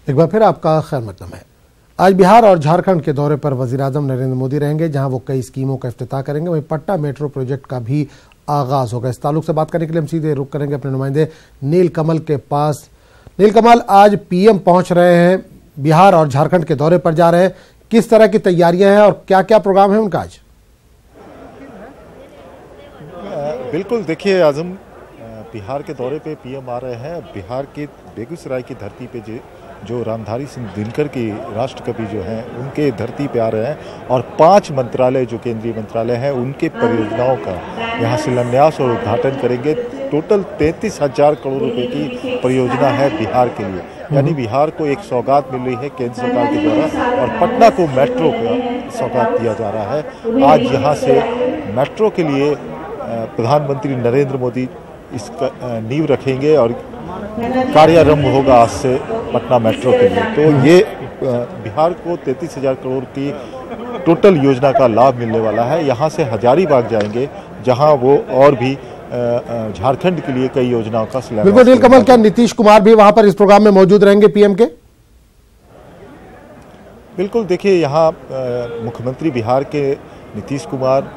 एक बार फिर आपका खैर मकदम है। आज बिहार और झारखंड के दौरे पर वजीर-ए-आज़म नरेंद्र मोदी रहेंगे, जहां वो कई स्कीमों का इफ्तिताह करेंगे। वहीं पटना मेट्रो प्रोजेक्ट का भी आगाज होगा। इस ताल्लुक से बात करने के लिए हम सीधे रुख करेंगे अपने नुमाइंदे नील कमल के पास। नील कमल, आज पीएम पहुंच रहे हैं, बिहार और झारखंड के दौरे पर जा रहे हैं, किस तरह की तैयारियां हैं और क्या क्या प्रोग्राम है उनका आज? बिल्कुल, देखिए आजम, बिहार के दौरे पे पीएम आ रहे हैं। बिहार के बेगूसराय की धरती पे जो रामधारी सिंह दिनकर की राष्ट्रकवि जो हैं उनके धरती पे आ रहे हैं और 5 मंत्रालय जो केंद्रीय मंत्रालय हैं उनके परियोजनाओं का यहाँ शिलान्यास और उद्घाटन करेंगे। टोटल 33,000 करोड़ रुपए की परियोजना है बिहार के लिए, यानी बिहार को एक सौगात मिल रही है केंद्र सरकार के द्वारा और पटना को मेट्रो का सौगात दिया जा रहा है। आज यहाँ से मेट्रो के लिए प्रधानमंत्री नरेंद्र मोदी इसका नींव रखेंगे और कार्यारंभ होगा आज से पटना मेट्रो के लिए। तो ये बिहार को 33,000 करोड़ की टोटल योजना का लाभ मिलने वाला है। यहाँ से हजारीबाग जाएंगे, जहाँ वो और भी झारखंड के लिए कई योजनाओं का शिलान्यास। बिल्कुल नील कमल, क्या नीतीश कुमार भी वहां पर इस प्रोग्राम में मौजूद रहेंगे पीएम के? बिल्कुल, देखिए यहाँ मुख्यमंत्री बिहार के नीतीश कुमार,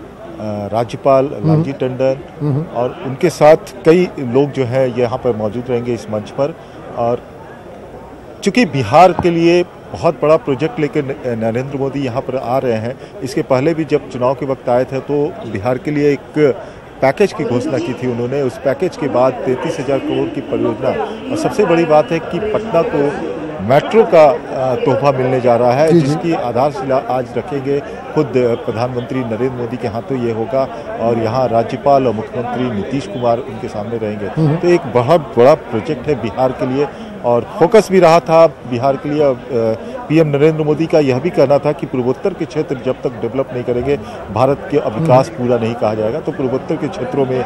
राज्यपाल लालजी टंडन और उनके साथ कई लोग जो है यहाँ पर मौजूद रहेंगे इस मंच पर। और चूंकि बिहार के लिए बहुत बड़ा प्रोजेक्ट लेकर नरेंद्र मोदी यहाँ पर आ रहे हैं, इसके पहले भी जब चुनाव के वक्त आए थे तो बिहार के लिए एक पैकेज की घोषणा की थी उन्होंने। उस पैकेज के बाद 33,000 करोड़ की परियोजना और सबसे बड़ी बात है कि पटना को मेट्रो का तोहफा मिलने जा रहा है, जिसकी आधारशिला आज रखेंगे खुद प्रधानमंत्री नरेंद्र मोदी के हाथों ये होगा और यहाँ राज्यपाल और मुख्यमंत्री नीतीश कुमार उनके सामने रहेंगे। तो एक बहुत बड़ा प्रोजेक्ट है बिहार के लिए और फोकस भी रहा था बिहार के लिए। पीएम नरेंद्र मोदी का यह भी कहना था कि पूर्वोत्तर के क्षेत्र जब तक डेवलप नहीं करेंगे भारत के विकास पूरा नहीं कहा जाएगा। तो पूर्वोत्तर के क्षेत्रों में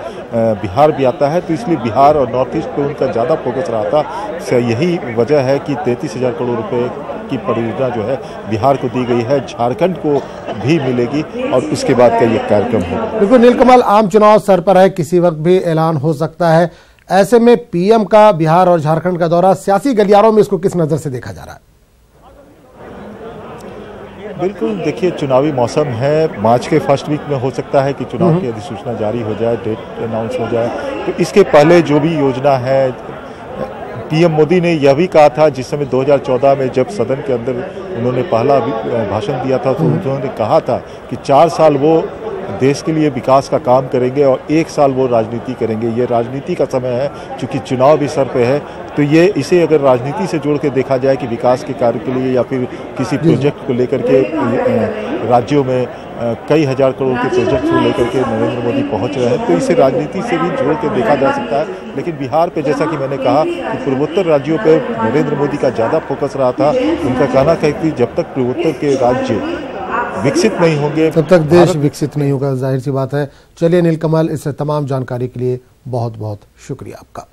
बिहार भी आता है, तो इसलिए बिहार और नॉर्थ ईस्ट पे उनका ज़्यादा फोकस रहा था। यही वजह है कि 33,000 करोड़ रुपए की परियोजना जो है बिहार को दी गई है, झारखंड को भी मिलेगी और उसके बाद का ये कार्यक्रम होगा। बिल्कुल नील कमल, आम चुनाव सर पर है, किसी वक्त भी ऐलान हो सकता है। ऐसे में पीएम का बिहार और झारखंड का दौरा सियासी गलियारों में इसको किस नजर से देखा जा रहा है? बिल्कुल, देखिए चुनावी मौसम है, मार्च के फर्स्ट वीक में हो सकता है कि चुनाव की अधिसूचना जारी हो जाए, डेट अनाउंस हो जाए। तो इसके पहले जो भी योजना है, पीएम मोदी ने यह भी कहा था जिस समय 2014 में जब सदन के अंदर उन्होंने पहला भाषण दिया था तो उन्होंने कहा था कि 4 साल वो देश के लिए विकास का काम करेंगे और 1 साल वो राजनीति करेंगे। ये राजनीति का समय है, चूंकि चुनाव भी सर पे है। तो ये इसे अगर राजनीति से जोड़ के देखा जाए कि विकास के कार्य के लिए या फिर किसी प्रोजेक्ट को लेकर के राज्यों में कई हजार करोड़ के प्रोजेक्ट को लेकर के नरेंद्र मोदी पहुंच रहे हैं, तो इसे राजनीति से भी जोड़ के देखा जा सकता है। लेकिन बिहार पे जैसा कि मैंने कहा कि पूर्वोत्तर राज्यों पे नरेंद्र मोदी का ज़्यादा फोकस रहा था। उनका कहना था कि जब तक पूर्वोत्तर के राज्य विकसित नहीं होंगे तब तक देश विकसित नहीं होगा, जाहिर सी बात है। चलिए नील कमल, इस तमाम जानकारी के लिए बहुत बहुत शुक्रिया आपका।